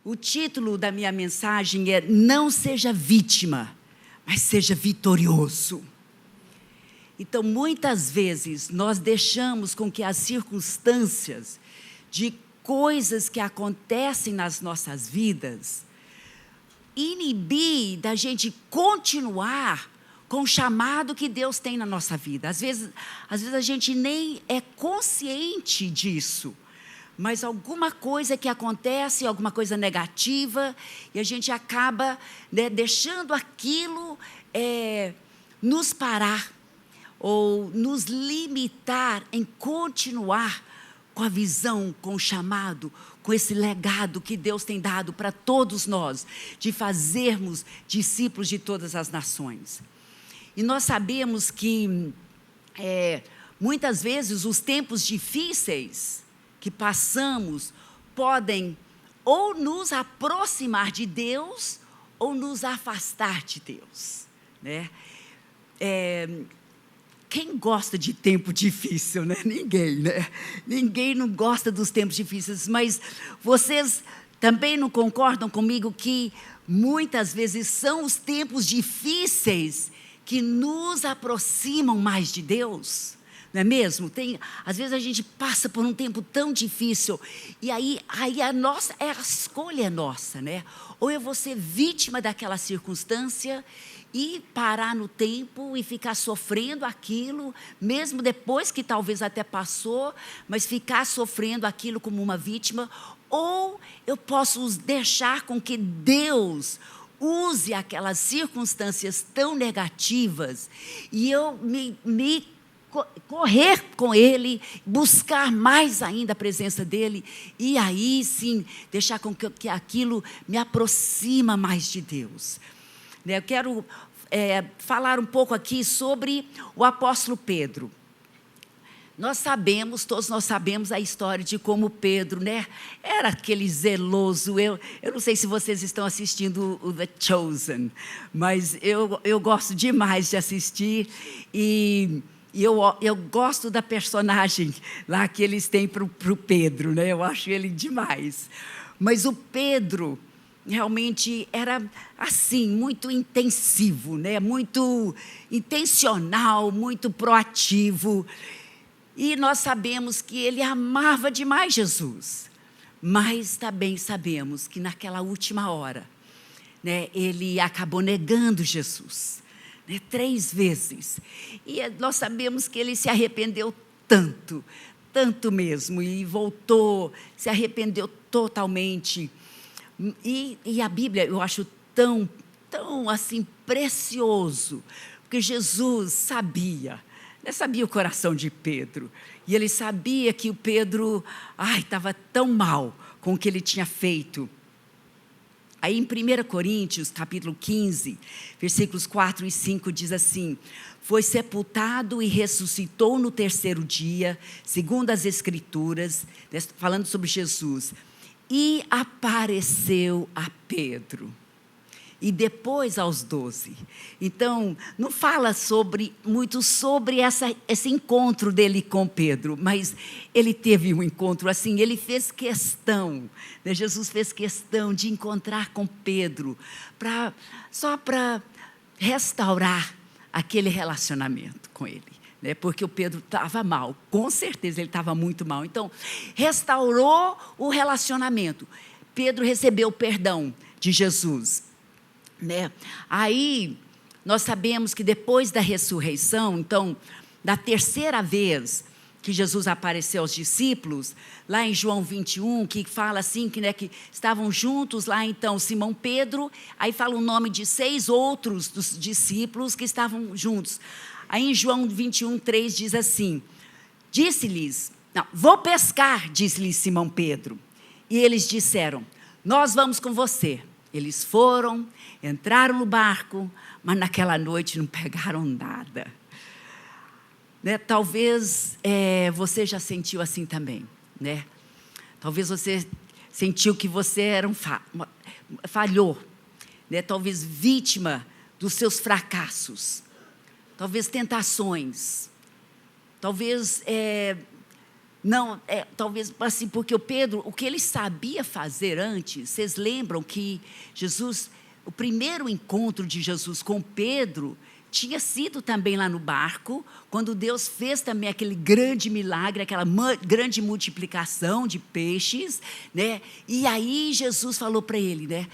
O título da minha mensagem é Não seja vítima, mas seja vitorioso. Então, muitas vezes, nós deixamos com que as circunstâncias de coisas que acontecem nas nossas vidas inibir da gente continuar com o chamado que Deus tem na nossa vida. Às vezes a gente nem é consciente disso. Mas alguma coisa que acontece, alguma coisa negativa, e a gente acaba deixando aquilo nos parar, ou nos limitar em continuar com a visão, com o chamado, com esse legado que Deus tem dado para todos nós, de fazermos discípulos de todas as nações. E nós sabemos que, muitas vezes, os tempos difíceis que passamos podem ou nos aproximar de Deus ou nos afastar de Deus, né? Quem gosta de tempo difícil, né? Ninguém, né? Ninguém não gosta dos tempos difíceis, mas vocês também não concordam comigo que muitas vezes são os tempos difíceis que nos aproximam mais de Deus? Não é mesmo? Às vezes a gente passa por um tempo tão difícil, e aí a escolha é nossa, né? Ou eu vou ser vítima daquela circunstância e parar no tempo e ficar sofrendo aquilo, mesmo depois que talvez até passou, mas ficar sofrendo aquilo como uma vítima, ou eu posso deixar com que Deus use aquelas circunstâncias tão negativas e eu me correr com Ele, buscar mais ainda a presença dEle, e aí sim, deixar com que aquilo me aproxima mais de Deus. Eu quero falar um pouco aqui sobre o apóstolo Pedro. Todos nós sabemos a história de como Pedro, né, era aquele zeloso. Eu não sei se vocês estão assistindo o The Chosen, mas eu gosto demais de assistir, e eu gosto da personagem lá que eles têm para o Pedro, né? Eu acho ele demais. Mas o Pedro realmente era assim, muito intensivo, né? Muito intencional, muito proativo. E nós sabemos que ele amava demais Jesus. Mas também sabemos que naquela última hora, né, ele acabou negando Jesus. 3 vezes. E nós sabemos que ele se arrependeu tanto mesmo, e voltou, se arrependeu totalmente. E a Bíblia eu acho tão assim precioso, porque Jesus sabia o coração de Pedro, e ele sabia que o Pedro estava tão mal com o que ele tinha feito. Aí em 1 Coríntios, capítulo 15, versículos 4 e 5, diz assim: foi sepultado e ressuscitou no 3º dia, segundo as Escrituras, falando sobre Jesus, e apareceu a Pedro, e depois aos 12. Então, não fala muito sobre esse encontro dele com Pedro, mas ele teve um encontro assim, ele fez questão, né? Jesus fez questão de encontrar com Pedro, só para restaurar aquele relacionamento com ele, né? Porque o Pedro estava mal, com certeza ele estava muito mal. Então, restaurou o relacionamento. Pedro recebeu o perdão de Jesus, né? Aí nós sabemos que depois da ressurreição, então, da 3ª vez que Jesus apareceu aos discípulos, lá em João 21, que fala assim, que estavam juntos lá, então, Simão Pedro, aí fala o nome de 6 outros dos discípulos que estavam juntos. Aí em João 21, 3 diz assim, vou pescar, disse-lhes Simão Pedro. E eles disseram, nós vamos com você. Eles foram, entraram no barco, mas naquela noite não pegaram nada. Né? Talvez você já sentiu assim também, né? Talvez você sentiu que você era falhou, né? Talvez vítima dos seus fracassos, talvez tentações, talvez Não, talvez assim, porque o Pedro, o que ele sabia fazer antes, vocês lembram que Jesus, o primeiro encontro de Jesus com Pedro, tinha sido também lá no barco, quando Deus fez também aquele grande milagre, aquela grande multiplicação de peixes, né? E aí Jesus falou para ele, né?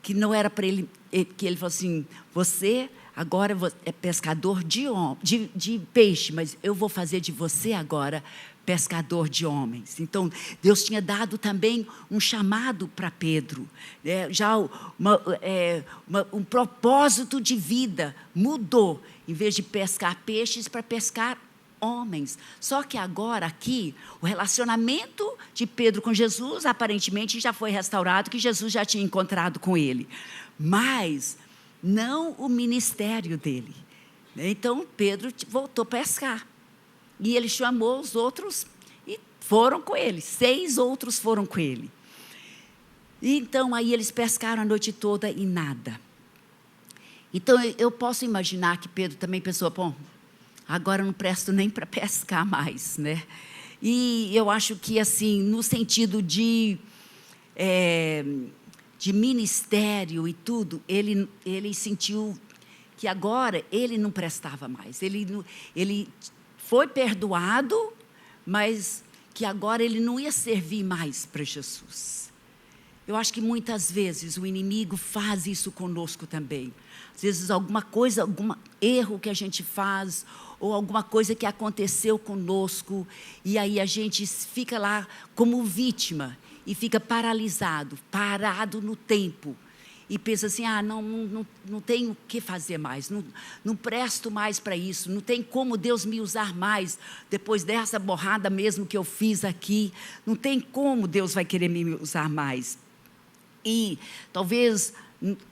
Que não era para ele, que ele falou assim, você agora é pescador de peixe, mas eu vou fazer de você agora pescador de homens. Então, Deus tinha dado também um chamado para Pedro, né? Já um propósito de vida mudou, em vez de pescar peixes, para pescar homens. Só que agora aqui, o relacionamento de Pedro com Jesus, aparentemente já foi restaurado, que Jesus já tinha encontrado com ele. Mas não o ministério dele. Então, Pedro voltou a pescar. E ele chamou os outros e foram com ele. 6 outros foram com ele. E então, aí eles pescaram a noite toda e nada. Então, eu posso imaginar que Pedro também pensou, bom, agora eu não presto nem para pescar mais, né? E eu acho que, assim, no sentido de ministério e tudo, ele sentiu que agora ele não prestava mais. Ele foi perdoado, mas que agora ele não ia servir mais para Jesus. Eu acho que muitas vezes o inimigo faz isso conosco também. Às vezes alguma coisa, algum erro que a gente faz, ou alguma coisa que aconteceu conosco, e aí a gente fica lá como vítima, e fica paralisado, parado no tempo. E pensa assim, não tenho o que fazer mais, não presto mais para isso, não tem como Deus me usar mais, depois dessa borrada mesmo que eu fiz aqui, não tem como Deus vai querer me usar mais. E talvez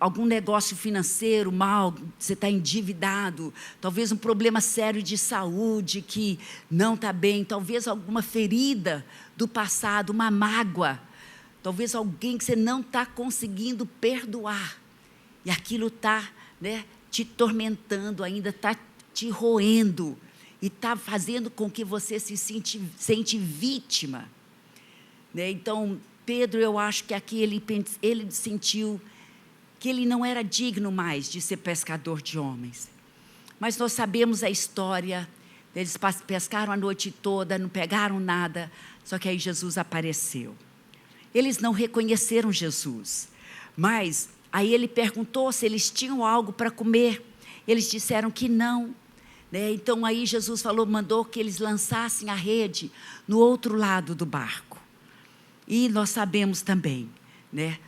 algum negócio financeiro mal, você está endividado, talvez um problema sério de saúde que não está bem, talvez alguma ferida do passado, uma mágoa, talvez alguém que você não está conseguindo perdoar, e aquilo está, né, te tormentando ainda, está te roendo, e está fazendo com que você se sente vítima, né? Então, Pedro, eu acho que aqui ele sentiu que ele não era digno mais de ser pescador de homens. Mas nós sabemos a história, eles pescaram a noite toda, não pegaram nada, só que aí Jesus apareceu. Eles não reconheceram Jesus, mas aí ele perguntou se eles tinham algo para comer. Eles disseram que não, né? Então aí Jesus mandou que eles lançassem a rede no outro lado do barco. E nós sabemos também, né?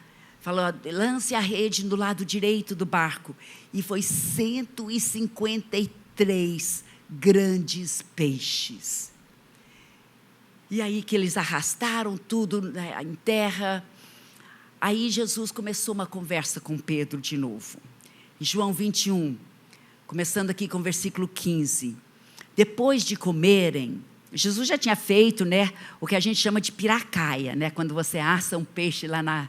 Falou, lance a rede no lado direito do barco. E foi 153 grandes peixes. E aí que eles arrastaram tudo em terra. Aí Jesus começou uma conversa com Pedro de novo. Em João 21, começando aqui com o versículo 15. Depois de comerem, Jesus já tinha feito, né, o que a gente chama de piracaia, né, quando você assa um peixe lá na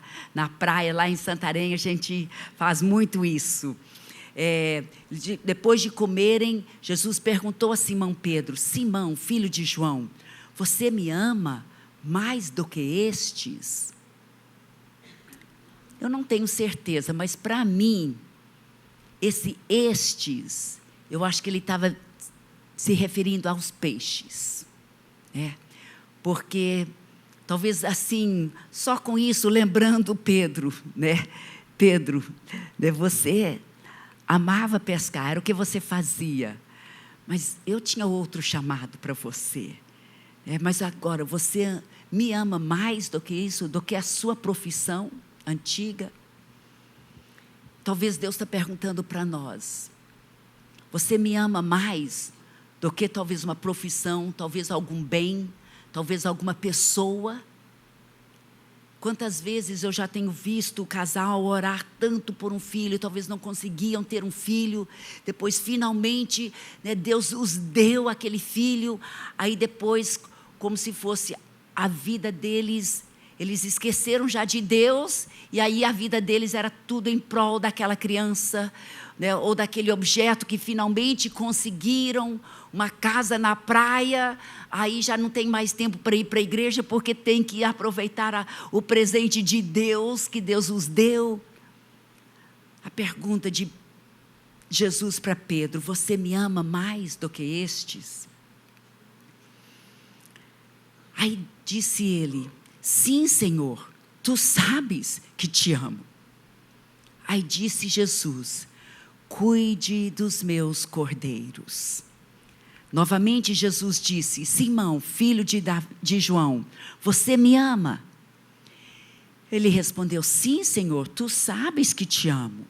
praia, lá em Santarém, a gente faz muito isso. Depois de comerem, Jesus perguntou a Simão Pedro, Simão, filho de João, você me ama mais do que estes? Eu não tenho certeza, mas para mim, estes, eu acho que ele estava se referindo aos peixes. Porque talvez assim, só com isso, lembrando Pedro, né? Pedro, né? Você amava pescar, era o que você fazia, mas eu tinha outro chamado para você. Mas agora você me ama mais do que isso, do que a sua profissão antiga? Talvez Deus está perguntando para nós, você me ama mais do que talvez uma profissão, talvez algum bem, talvez alguma pessoa? Quantas vezes eu já tenho visto o casal orar tanto por um filho, talvez não conseguiam ter um filho, depois finalmente, né, Deus os deu aquele filho, aí depois, como se fosse a vida deles, Eles esqueceram já de Deus, e aí a vida deles era tudo em prol daquela criança, né, ou daquele objeto que finalmente conseguiram, uma casa na praia, aí já não tem mais tempo para ir para a igreja, porque tem que aproveitar o presente de Deus, que Deus os deu. A pergunta de Jesus para Pedro: você me ama mais do que estes? Aí disse ele: sim, Senhor, tu sabes que te amo. Aí disse Jesus: cuide dos meus cordeiros. Novamente Jesus disse: Simão, filho de João, você me ama? Ele respondeu: sim, Senhor, tu sabes que te amo.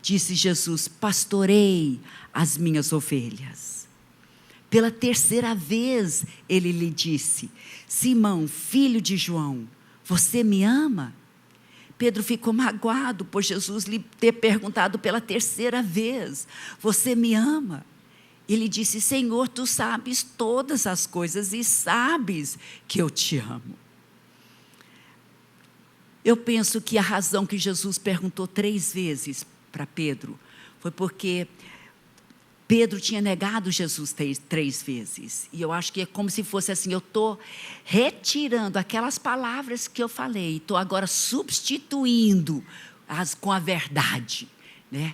Disse Jesus: pastorei as minhas ovelhas. Pela terceira vez ele lhe disse: Simão, filho de João, você me ama? Pedro ficou magoado por Jesus lhe ter perguntado pela terceira vez: você me ama? Ele disse: Senhor, tu sabes todas as coisas e sabes que eu te amo. Eu penso que a razão que Jesus perguntou 3 vezes para Pedro foi porque Pedro tinha negado Jesus 3 vezes. E eu acho que é como se fosse assim: eu estou retirando aquelas palavras que eu falei, estou agora substituindo-as com a verdade, né?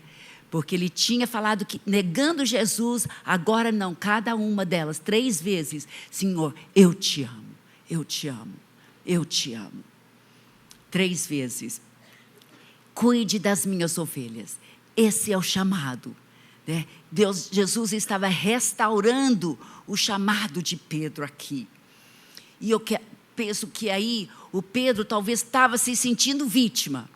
Porque ele tinha falado que negando Jesus, agora não, cada uma delas 3 vezes: Senhor, eu te amo, eu te amo, eu te amo. 3 vezes. Cuide das minhas ovelhas. Esse é o chamado, né? Jesus estava restaurando o chamado de Pedro aqui. E eu penso que aí o Pedro talvez estava se sentindo vítima,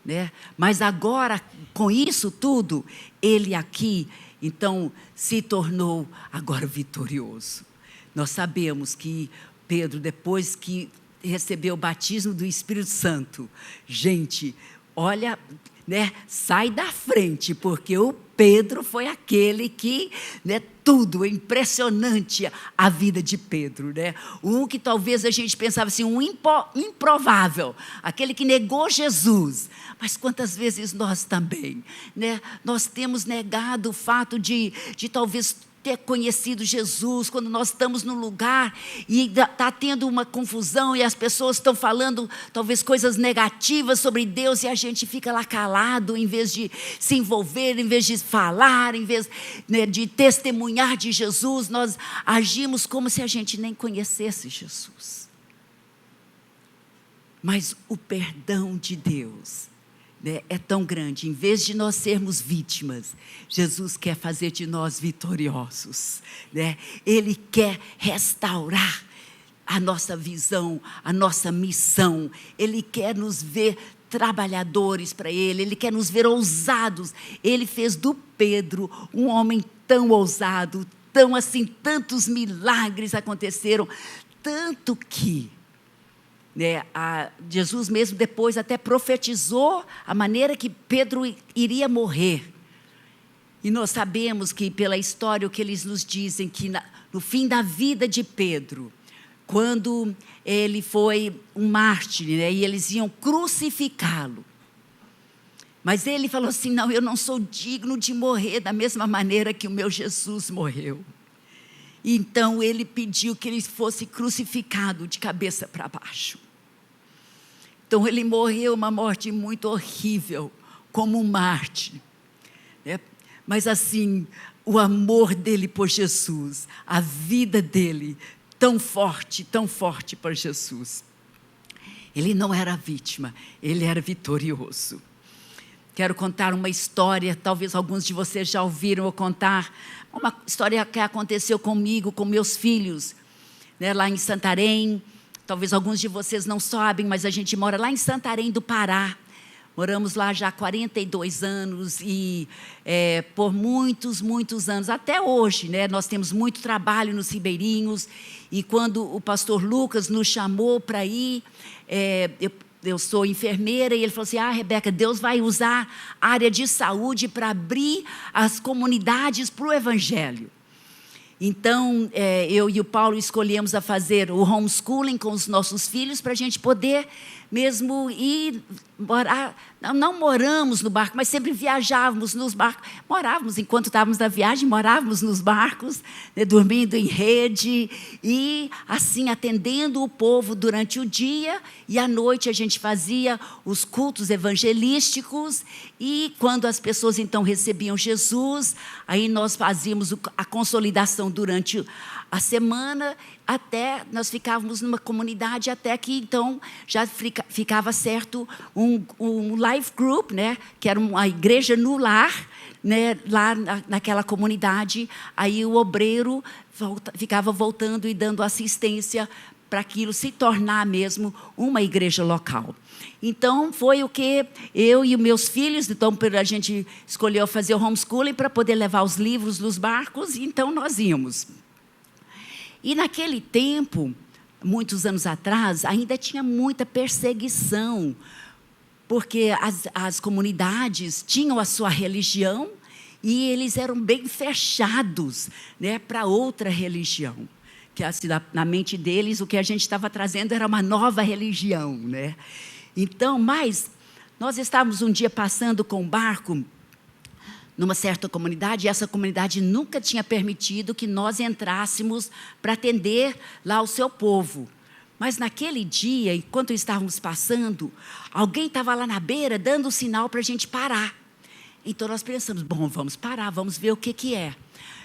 né? Mas agora, com isso tudo, ele aqui, então, se tornou agora vitorioso. Nós sabemos que Pedro, depois que recebeu o batismo do Espírito Santo, gente, olha, né, sai da frente, porque o Pedro foi aquele que, né, tudo, impressionante a vida de Pedro, né? Um que talvez a gente pensava assim, um improvável, aquele que negou Jesus. Mas quantas vezes nós também, né? Nós temos negado o fato de talvez ter conhecido Jesus, quando nós estamos num lugar e está tendo uma confusão e as pessoas estão falando talvez coisas negativas sobre Deus, e a gente fica lá calado, em vez de se envolver, em vez de falar, em vez, né, de testemunhar de Jesus, nós agimos como se a gente nem conhecesse Jesus. Mas o perdão de Deus, né, é tão grande. Em vez de nós sermos vítimas, Jesus quer fazer de nós vitoriosos, né? Ele quer restaurar a nossa visão, a nossa missão. Ele quer nos ver trabalhadores para Ele. Ele quer nos ver ousados. Ele fez do Pedro um homem tão ousado, tão assim, tantos milagres aconteceram, tanto que, né, Jesus mesmo depois até profetizou a maneira que Pedro iria morrer. E nós sabemos que pela história o que eles nos dizem, que no fim da vida de Pedro, quando ele foi um mártir, né, e eles iam crucificá-lo, mas ele falou assim: não, eu não sou digno de morrer da mesma maneira que o meu Jesus morreu. Então ele pediu que ele fosse crucificado de cabeça para baixo. Então ele morreu uma morte muito horrível, como um mártir, né? Mas assim, o amor dele por Jesus, a vida dele, tão forte por Jesus. Ele não era vítima, ele era vitorioso. Quero contar uma história, talvez alguns de vocês já ouviram eu contar, uma história que aconteceu comigo, com meus filhos, né, lá em Santarém. Talvez alguns de vocês não sabem, mas a gente mora lá em Santarém do Pará. Moramos lá já há 42 anos e por muitos anos, até hoje, né, nós temos muito trabalho nos ribeirinhos. E quando o pastor Lucas nos chamou para ir, eu sou enfermeira, e ele falou assim: Rebeca, Deus vai usar a área de saúde para abrir as comunidades para o Evangelho. Então, eu e o Paulo escolhemos a fazer o homeschooling com os nossos filhos para a gente poder mesmo ir morar. Não moramos no barco, mas sempre viajávamos nos barcos. Morávamos, enquanto estávamos na viagem, morávamos nos barcos, né, dormindo em rede e, assim, atendendo o povo durante o dia. E à noite a gente fazia os cultos evangelísticos. E quando as pessoas, então, recebiam Jesus, aí nós fazíamos a consolidação durante a semana, até nós ficávamos numa comunidade, até que então já ficava certo um life group, né, que era uma igreja no lar, né, lá naquela comunidade. Aí o obreiro ficava voltando e dando assistência para aquilo se tornar mesmo uma igreja local. Então, foi o que eu e os meus filhos, então a gente escolheu fazer o homeschooling para poder levar os livros nos barcos, e então nós íamos. E naquele tempo, muitos anos atrás, ainda tinha muita perseguição, porque as comunidades tinham a sua religião e eles eram bem fechados, né, para outra religião. Que assim, na mente deles, o que a gente estava trazendo era uma nova religião, né? Então, mas nós estávamos um dia passando com um barco numa certa comunidade, e essa comunidade nunca tinha permitido que nós entrássemos para atender lá o seu povo. Mas naquele dia, enquanto estávamos passando, alguém estava lá na beira dando sinal para a gente parar. Então nós pensamos, bom, vamos parar, vamos ver o que é.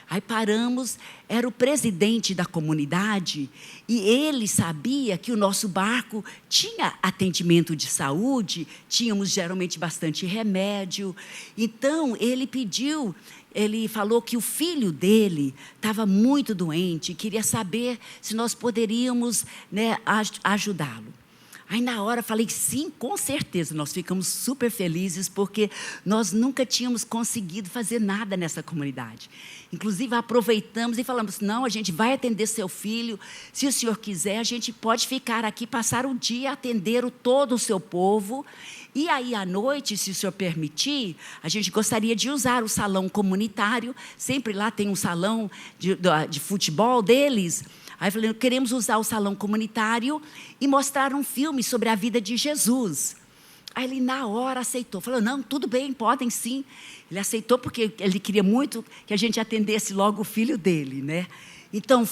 Aí paramos, era o presidente da comunidade e ele sabia que o nosso barco tinha atendimento de saúde, tínhamos geralmente bastante remédio. Então ele falou que o filho dele estava muito doente, queria saber se nós poderíamos, né, ajudá-lo. Aí na hora falei, sim, com certeza. Nós ficamos super felizes porque nós nunca tínhamos conseguido fazer nada nessa comunidade. Inclusive aproveitamos e falamos, não, a gente vai atender seu filho. Se o senhor quiser, a gente pode ficar aqui, passar o dia, atender todo o seu povo. E aí à noite, se o senhor permitir, a gente gostaria de usar o salão comunitário. Sempre lá tem um salão de futebol deles. Aí eu falei, queremos usar o salão comunitário e mostrar um filme sobre a vida de Jesus. Aí ele na hora aceitou, falou, não, tudo bem, podem sim. Ele aceitou porque ele queria muito que a gente atendesse logo o filho dele, né? Então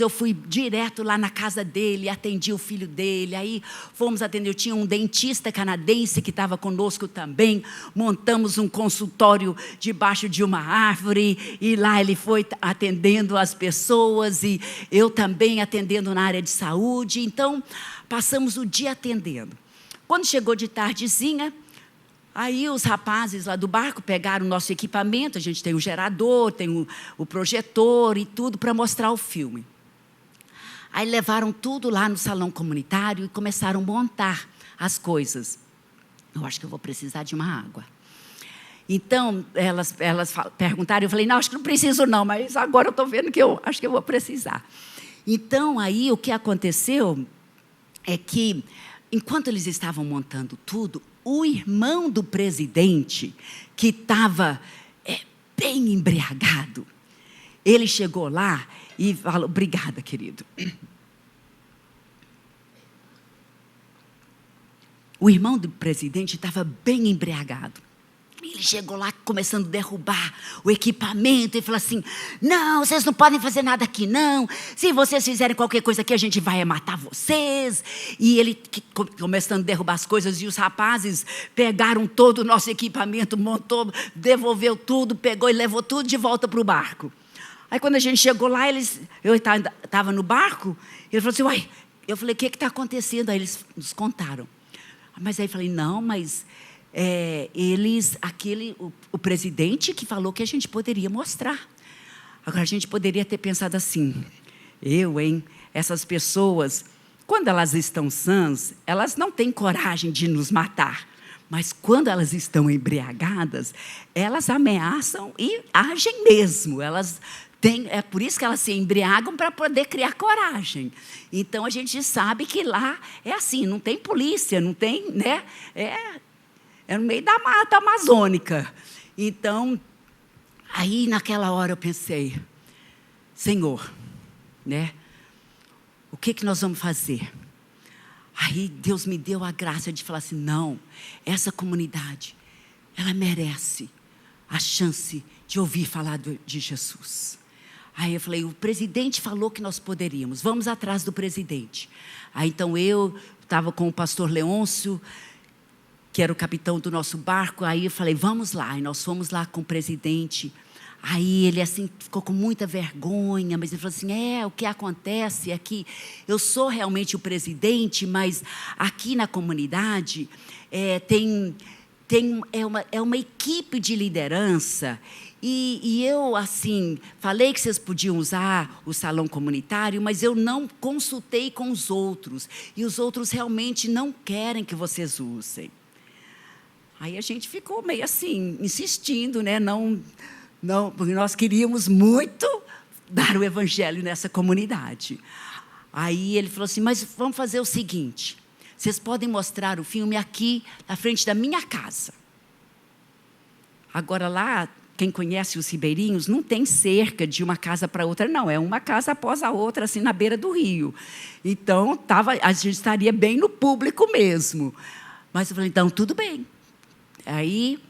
eu fui direto lá na casa dele, atendi o filho dele, aí fomos atender, tinha um dentista canadense que estava conosco também, montamos um consultório debaixo de uma árvore, e lá ele foi atendendo as pessoas, e eu também atendendo na área de saúde. Então, passamos o dia atendendo. Quando chegou de tardezinha, aí os rapazes lá do barco pegaram o nosso equipamento, a gente tem o gerador, tem o projetor e tudo para mostrar o filme. Aí levaram tudo lá no salão comunitário e começaram a montar as coisas. Eu acho que eu vou precisar de uma água. Então, elas perguntaram, eu falei, não, acho que não preciso não, mas agora eu estou vendo que eu acho que eu vou precisar. Então, aí o que aconteceu é que, enquanto eles estavam montando tudo, o irmão do presidente, que estava bem embriagado, ele chegou lá e falou, obrigada, querido. O irmão do presidente estava bem embriagado. Ele chegou lá começando a derrubar o equipamento e falou assim, não, vocês não podem fazer nada aqui não, se vocês fizerem qualquer coisa aqui a gente vai matar vocês. E ele começando a derrubar as coisas, e os rapazes pegaram todo o nosso equipamento, montou, devolveu tudo, pegou e levou tudo de volta para o barco. Aí quando a gente chegou lá, eu estava no barco, ele falou assim, uai, eu falei, o que está acontecendo? Aí eles nos contaram. Mas aí eu falei, não, mas o presidente que falou que a gente poderia mostrar. Agora, a gente poderia ter pensado assim, essas pessoas, quando elas estão sãs, elas não têm coragem de nos matar. Mas quando elas estão embriagadas, elas ameaçam e agem mesmo. É por isso que elas se embriagam, para poder criar coragem. Então, a gente sabe que lá é assim, não tem polícia, não tem, né? É no meio da mata amazônica. Então, aí naquela hora eu pensei, Senhor, né? O que nós vamos fazer? Aí Deus me deu a graça de falar assim, não, essa comunidade, ela merece a chance de ouvir falar de Jesus. Aí eu falei, o presidente falou que nós poderíamos, vamos atrás do presidente. Aí então eu estava com o pastor Leôncio, que era o capitão do nosso barco, aí eu falei, vamos lá. E nós fomos lá com o presidente. Aí ele assim ficou com muita vergonha, mas ele falou assim, o que acontece é que eu sou realmente o presidente, mas aqui na comunidade é uma equipe de liderança e eu assim falei que vocês podiam usar o salão comunitário, mas eu não consultei com os outros e os outros realmente não querem que vocês usem. Aí a gente ficou meio assim insistindo, né? Não, porque nós queríamos muito dar o evangelho nessa comunidade. Aí ele falou assim, mas vamos fazer o seguinte, vocês podem mostrar o filme aqui na frente da minha casa. Agora lá, quem conhece os ribeirinhos, não tem cerca de uma casa para outra, não. É uma casa após a outra, assim, na beira do rio. Então, a gente estaria bem no público mesmo. Mas eu falei, então, tudo bem. Aí,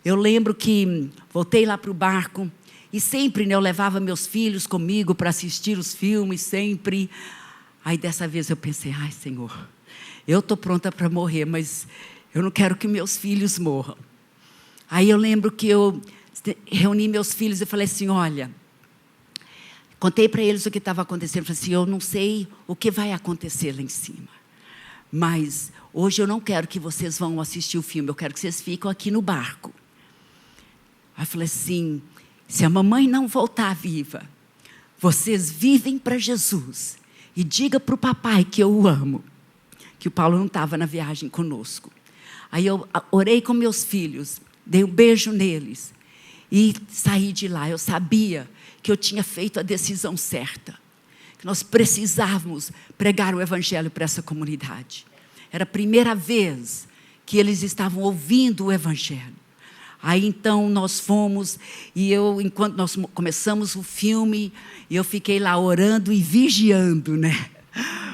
eu lembro que voltei lá para o barco e sempre, né, eu levava meus filhos comigo para assistir os filmes, sempre. Aí, dessa vez, eu pensei, ai, Senhor, eu estou pronta para morrer, mas eu não quero que meus filhos morram. Aí, eu lembro que eu reuni meus filhos e falei assim, olha, contei para eles o que estava acontecendo. Falei assim, eu não sei o que vai acontecer lá em cima, mas hoje eu não quero que vocês vão assistir o filme, eu quero que vocês fiquem aqui no barco. Aí eu falei assim, se a mamãe não voltar viva, vocês vivem para Jesus e diga para o papai que eu o amo, que o Paulo não estava na viagem conosco. Aí eu orei com meus filhos, dei um beijo neles e saí de lá. Eu sabia que eu tinha feito a decisão certa, que nós precisávamos pregar o evangelho para essa comunidade. Era a primeira vez que eles estavam ouvindo o evangelho. Aí então nós fomos e enquanto nós começamos o filme, eu fiquei lá orando e vigiando, né?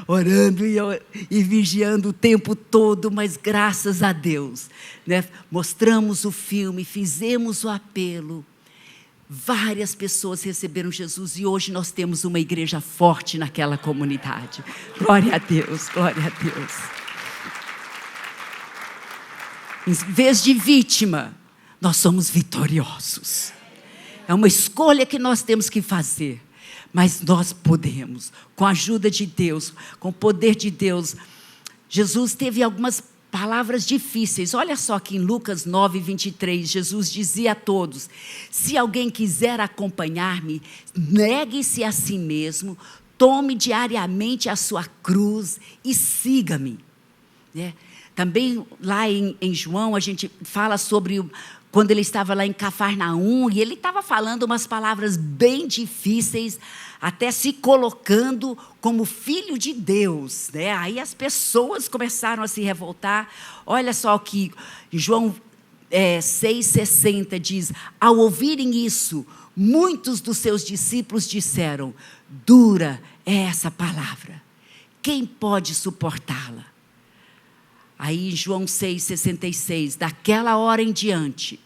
Orando e vigiando o tempo todo, mas graças a Deus, né? Mostramos o filme, fizemos o apelo. Várias pessoas receberam Jesus e hoje nós temos uma igreja forte naquela comunidade. Glória a Deus, glória a Deus. Em vez de vítima, nós somos vitoriosos. É uma escolha que nós temos que fazer. Mas nós podemos, com a ajuda de Deus, com o poder de Deus. Jesus teve algumas palavras difíceis. Olha só que em Lucas 9, 23, Jesus dizia a todos, se alguém quiser acompanhar-me, negue-se a si mesmo, tome diariamente a sua cruz e siga-me. Também lá em João, a gente fala sobre quando ele estava lá em Cafarnaum, e ele estava falando umas palavras bem difíceis, até se colocando como filho de Deus, né? Aí as pessoas começaram a se revoltar. Olha só que João 6,60 diz, ao ouvirem isso, muitos dos seus discípulos disseram, dura é essa palavra, quem pode suportá-la? Aí em João 6,66, daquela hora em diante,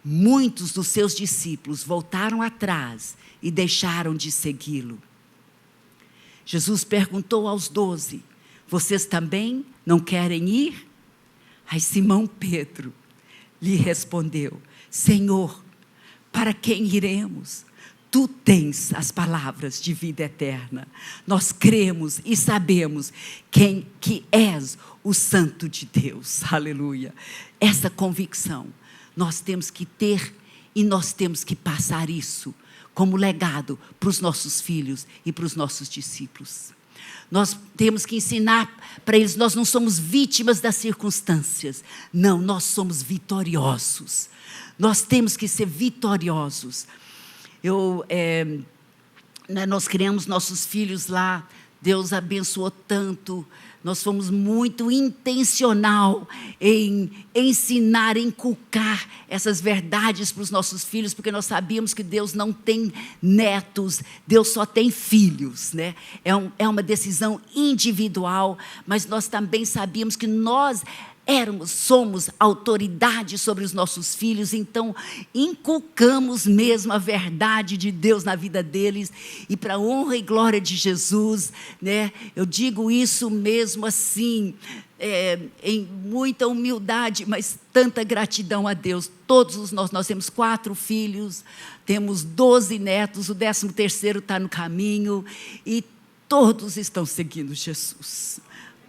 muitos dos seus discípulos voltaram atrás e deixaram de segui-lo. Jesus perguntou aos 12, vocês também não querem ir? Aí Simão Pedro lhe respondeu, Senhor, para quem iremos? Tu tens as palavras de vida eterna. Nós cremos e sabemos que és o Santo de Deus. Aleluia. Essa convicção nós temos que ter e nós temos que passar isso como legado para os nossos filhos e para os nossos discípulos. Nós temos que ensinar para eles, nós não somos vítimas das circunstâncias. Não, nós somos vitoriosos. Nós temos que ser vitoriosos. Nós criamos nossos filhos lá Deus abençoou tanto. Nós fomos muito intencional em ensinar, inculcar essas verdades para os nossos filhos, porque nós sabíamos que Deus não tem netos, Deus só tem filhos, né? É uma decisão individual, mas nós também sabíamos que nós somos autoridade sobre os nossos filhos, então inculcamos mesmo a verdade de Deus na vida deles, e para a honra e glória de Jesus, né? Eu digo isso mesmo assim, em muita humildade, mas tanta gratidão a Deus. Todos nós temos 4 filhos, temos 12 netos, o 13º está no caminho, e todos estão seguindo Jesus.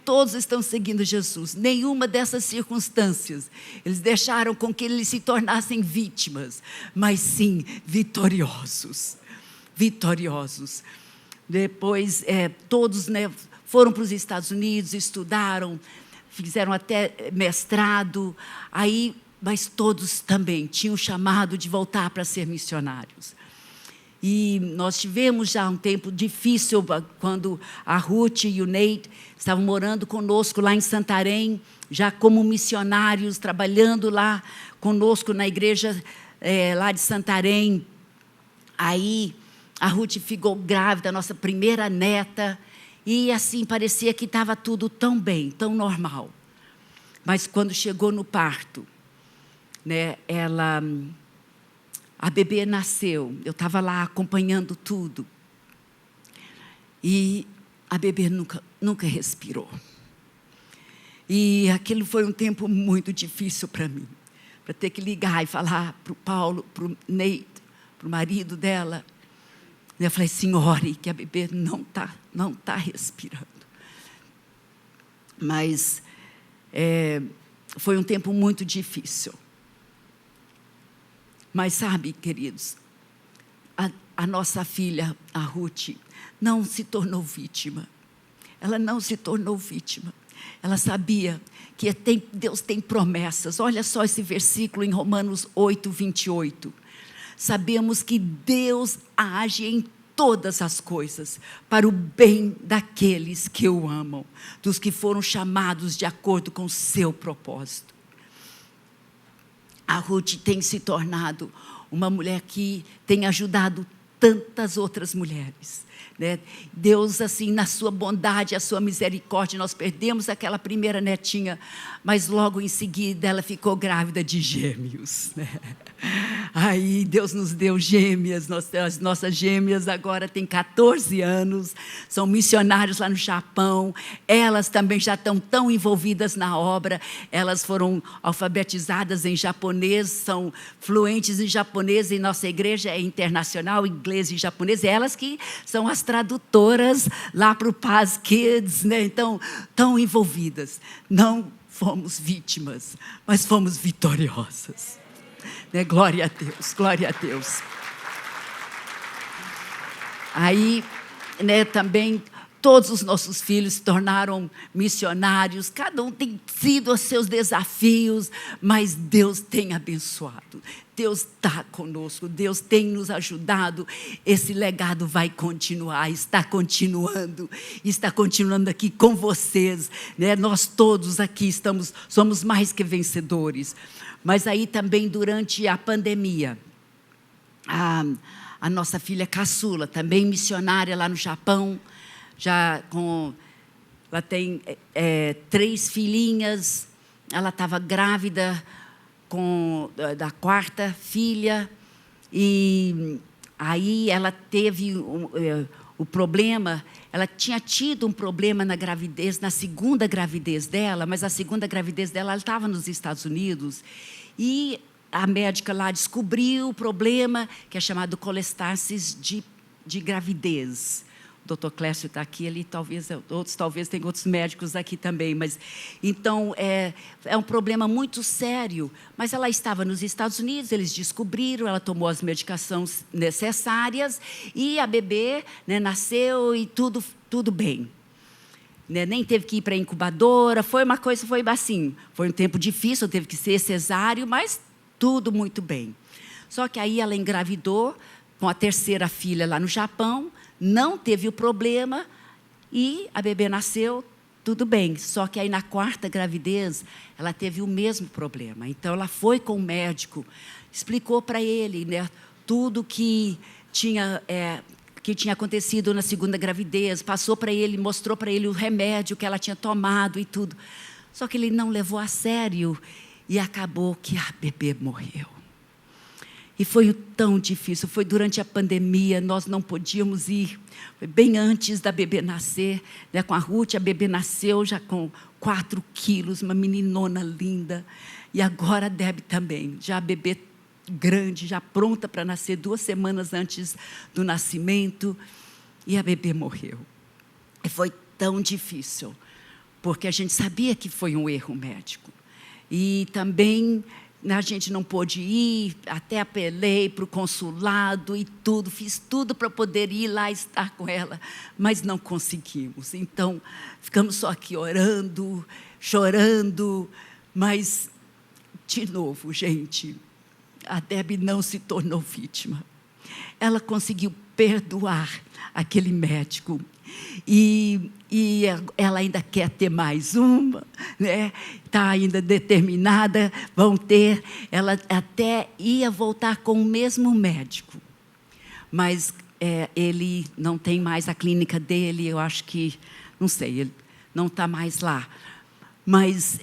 Todos estão seguindo Jesus. Nenhuma dessas circunstâncias eles deixaram com que eles se tornassem vítimas, mas sim vitoriosos. Vitoriosos. Depois, todos, né, foram para os Estados Unidos, estudaram, fizeram até mestrado, mas todos também tinham chamado de voltar para ser missionários. E nós tivemos já um tempo difícil, quando a Ruth e o Nate estavam morando conosco lá em Santarém, já como missionários, trabalhando lá conosco na igreja lá de Santarém. Aí a Ruth ficou grávida, a nossa primeira neta, e assim parecia que estava tudo tão bem, tão normal. Mas quando chegou no parto, né, a bebê nasceu, eu estava lá acompanhando tudo, e a bebê nunca respirou. E aquilo foi um tempo muito difícil para mim, para ter que ligar e falar para o Paulo, para o Nate, para o marido dela. Eu falei, ore que a bebê não tá respirando. Mas foi um tempo muito difícil. Mas sabe, queridos, a nossa filha, a Ruth, não se tornou vítima. Ela não se tornou vítima. Ela sabia que Deus tem promessas. Olha só esse versículo em Romanos 8, 28. Sabemos que Deus age em todas as coisas para o bem daqueles que o amam, dos que foram chamados de acordo com o seu propósito. A Ruth tem se tornado uma mulher que tem ajudado tantas outras mulheres, né? Deus, assim, na sua bondade, a sua misericórdia, nós perdemos aquela primeira netinha, mas logo em seguida ela ficou grávida de gêmeos, né? Aí Deus nos deu gêmeas, as nossas gêmeas agora têm 14 anos, são missionários lá no Japão, elas também já estão tão envolvidas na obra, elas foram alfabetizadas em japonês, são fluentes em japonês, e nossa igreja é internacional, inglês e japonês, elas que são as tradutoras lá para o Paz Kids, né? Então, tão envolvidas. Não fomos vítimas, mas fomos vitoriosas. Né? Glória a Deus, glória a Deus. Aí, né, também todos os nossos filhos se tornaram missionários, cada um tem sido os seus desafios, mas Deus tem abençoado, Deus está conosco, Deus tem nos ajudado, esse legado vai continuar, está continuando aqui com vocês, né? Nós todos aqui somos mais que vencedores. Mas aí também durante a pandemia, a nossa filha caçula, também missionária lá no Japão, ela tem 3 filhinhas, ela estava grávida da 4ª filha, e aí ela teve o problema, ela tinha tido um problema na gravidez, na 2ª gravidez dela, mas a 2ª gravidez dela, ela estava nos Estados Unidos, e a médica lá descobriu o problema, que é chamado colestasis de gravidez. O Dr. Clécio está aqui, talvez tenham outros médicos aqui também, mas então é um problema muito sério. Mas ela estava nos Estados Unidos, eles descobriram, ela tomou as medicações necessárias e a bebê, né, nasceu e tudo bem. Né, nem teve que ir para a incubadora, foi assim, foi um tempo difícil, teve que ser cesáreo, mas tudo muito bem. Só que aí ela engravidou com a 3ª filha lá no Japão, não teve o problema, E a bebê nasceu, tudo bem. Só que aí na 4ª gravidez, ela teve o mesmo problema. Então ela foi com o médico, explicou para ele, né, tudo que tinha acontecido na 2ª gravidez, passou para ele, mostrou para ele o remédio que ela tinha tomado e tudo. Só que ele não levou a sério e acabou que a bebê morreu. E foi tão difícil, foi durante a pandemia, nós não podíamos ir. Foi bem antes da bebê nascer, né? Com a Ruth, a bebê nasceu já com 4 quilos, uma meninona linda. E agora a Deb também, já a bebê grande, já pronta para nascer 2 semanas antes do nascimento. E a bebê morreu. E foi tão difícil, porque a gente sabia que foi um erro médico. E também a gente não pôde ir, até apelei para o consulado e tudo, fiz tudo para poder ir lá estar com ela, mas não conseguimos. Então, ficamos só aqui orando, chorando, mas, de novo, gente, a Deb não se tornou vítima. Ela conseguiu perdoar aquele médico. E ela ainda quer ter mais uma, né? Está ainda determinada, vão ter. Ela até ia voltar com o mesmo médico, mas ele não tem mais a clínica dele, eu acho que, não sei, ele não está mais lá. Mas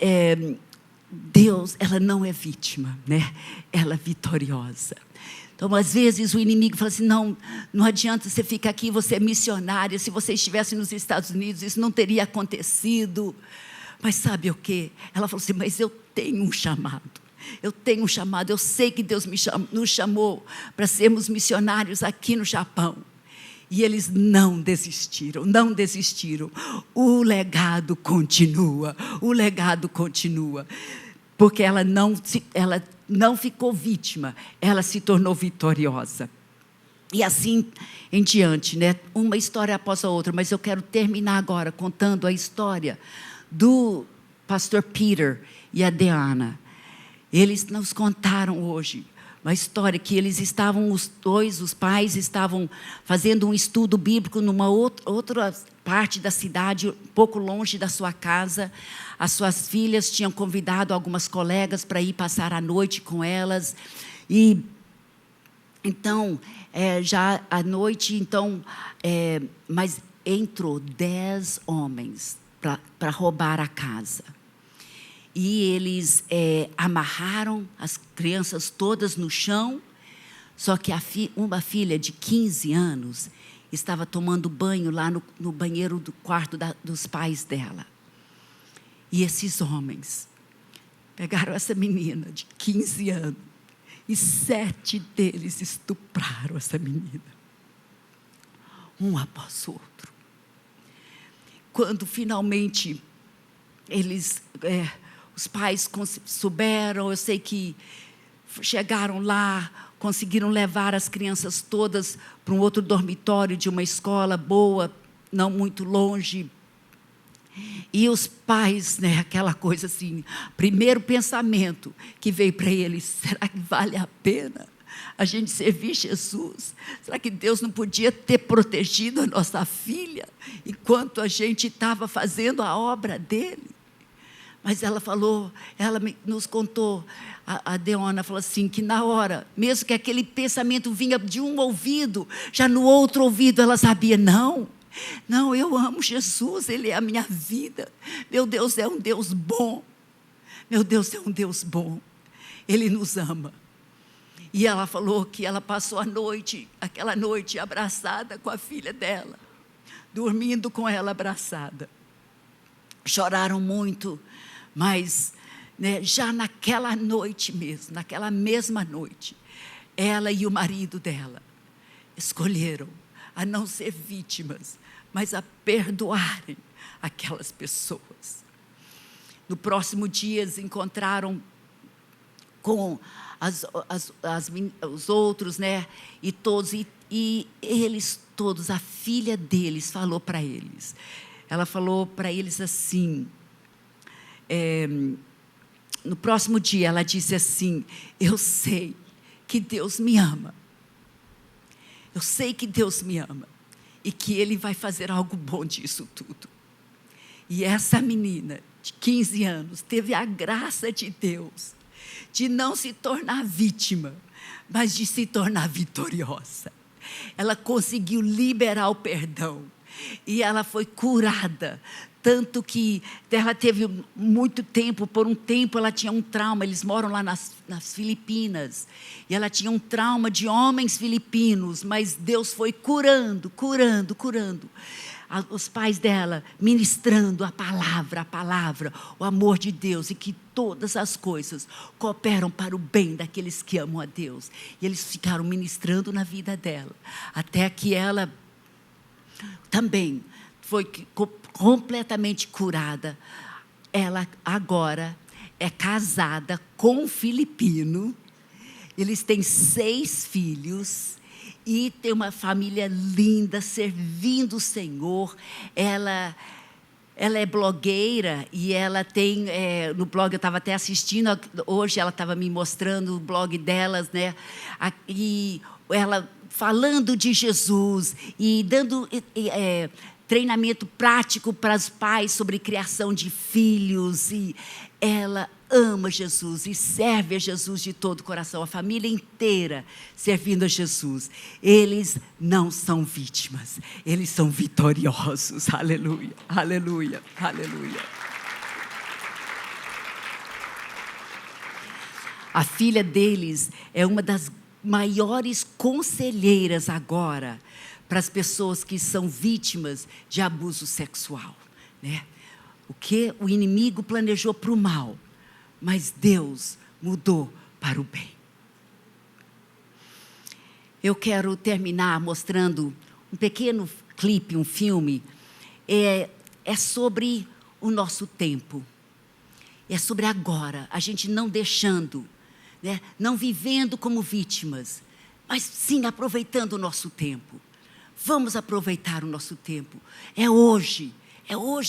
Deus, ela não é vítima, né? Ela é vitoriosa. Então, às vezes, o inimigo fala assim, não adianta você ficar aqui, você é missionária, se você estivesse nos Estados Unidos, isso não teria acontecido. Mas sabe o quê? Ela falou assim, mas eu tenho um chamado, eu sei que Deus nos chamou para sermos missionários aqui no Japão. E eles não desistiram. O legado continua. Porque ela não ficou vítima, ela se tornou vitoriosa. E assim em diante, né? Uma história após a outra, mas eu quero terminar agora contando a história do pastor Peter e a Deanna. Eles nos contaram hoje uma história que eles estavam, os pais estavam fazendo um estudo bíblico numa outra parte da cidade, um pouco longe da sua casa. As suas filhas tinham convidado algumas colegas para ir passar a noite com elas. E então, já à noite, mas entrou 10 homens para roubar a casa. E eles amarraram as crianças todas no chão, só que uma filha de 15 anos estava tomando banho lá no banheiro do quarto dos pais dela. E esses homens pegaram essa menina de 15 anos e 7 deles estupraram essa menina, um após o outro. Quando finalmente os pais souberam, eu sei que chegaram lá, conseguiram levar as crianças todas para um outro dormitório de uma escola boa, não muito longe. E os pais, né, aquela coisa assim, primeiro pensamento que veio para eles, será que vale a pena a gente servir Jesus? Será que Deus não podia ter protegido a nossa filha enquanto a gente estava fazendo a obra dele? Mas ela nos contou, a Deona falou assim, que na hora, mesmo que aquele pensamento vinha de um ouvido, já no outro ouvido ela sabia, não, eu amo Jesus, Ele é a minha vida, meu Deus é um Deus bom, Ele nos ama. E ela falou que ela passou aquela noite abraçada com a filha dela, dormindo com ela abraçada. Choraram muito, mas né, já naquela noite mesmo, naquela mesma noite, ela e o marido dela escolheram a não ser vítimas, mas a perdoarem aquelas pessoas. No próximo dia, eles encontraram com os outros, né? E todos, e eles todos, a filha deles falou para eles. Ela falou para eles assim, no próximo dia ela disse assim, eu sei que Deus me ama. Eu sei que Deus me ama. e que Ele vai fazer algo bom disso tudo. E essa menina de 15 anos teve a graça de Deus de não se tornar vítima, mas de se tornar vitoriosa. Ela conseguiu liberar o perdão e ela foi curada. Tanto que ela teve muito tempo, por um tempo ela tinha um trauma, eles moram lá nas Filipinas, e ela tinha um trauma de homens filipinos, mas Deus foi curando. Os pais dela ministrando a palavra, o amor de Deus, e que todas as coisas cooperam para o bem daqueles que amam a Deus. E eles ficaram ministrando na vida dela, até que ela também foi completamente curada. Ela agora é casada com um filipino. Eles têm 6 filhos e tem uma família linda, servindo o Senhor. Ela é blogueira e ela tem, no blog, eu estava até assistindo, hoje ela estava me mostrando o blog delas, né? E ela falando de Jesus e dando treinamento prático para os pais sobre criação de filhos. E ela ama Jesus e serve a Jesus de todo o coração, a família inteira servindo a Jesus. Eles não são vítimas, eles são vitoriosos. Aleluia, aleluia, aleluia. A filha deles é uma das maiores conselheiras agora para as pessoas que são vítimas de abuso sexual, né? O que o inimigo planejou para o mal, mas Deus mudou para o bem. Eu quero terminar mostrando um pequeno clipe, um filme. É sobre o nosso tempo. É sobre agora, a gente não deixando, né? Não vivendo como vítimas, mas sim aproveitando o nosso tempo. Vamos aproveitar o nosso tempo. É hoje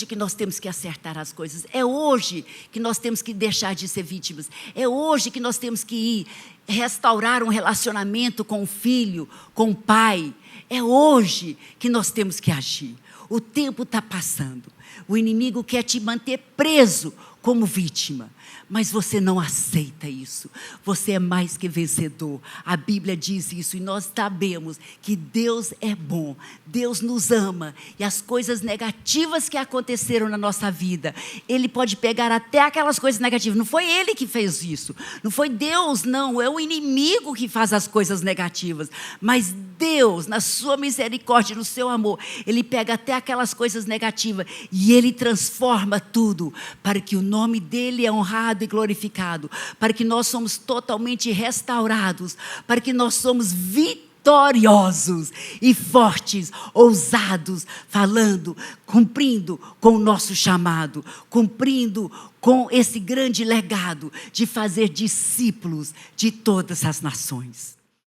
que nós temos que acertar as coisas. É hoje que nós temos que deixar de ser vítimas. É hoje que nós temos que ir restaurar um relacionamento com o filho, com o pai. É hoje que nós temos que agir. O tempo está passando. O inimigo quer te manter preso como vítima, mas você não aceita isso. Você é mais que vencedor. A Bíblia diz isso e nós sabemos que Deus é bom, Deus nos ama, e as coisas negativas que aconteceram na nossa vida, Ele pode pegar até aquelas coisas negativas. Não foi Ele que fez isso, não foi Deus, não, é o inimigo que faz as coisas negativas, mas Deus, na sua misericórdia, no seu amor, Ele pega até aquelas coisas negativas e Ele transforma tudo para que o nome dEle é honrado e glorificado, para que nós somos totalmente restaurados, para que nós somos vitoriosos e fortes, ousados, falando, cumprindo com o nosso chamado, cumprindo com esse grande legado de fazer discípulos de todas as nações.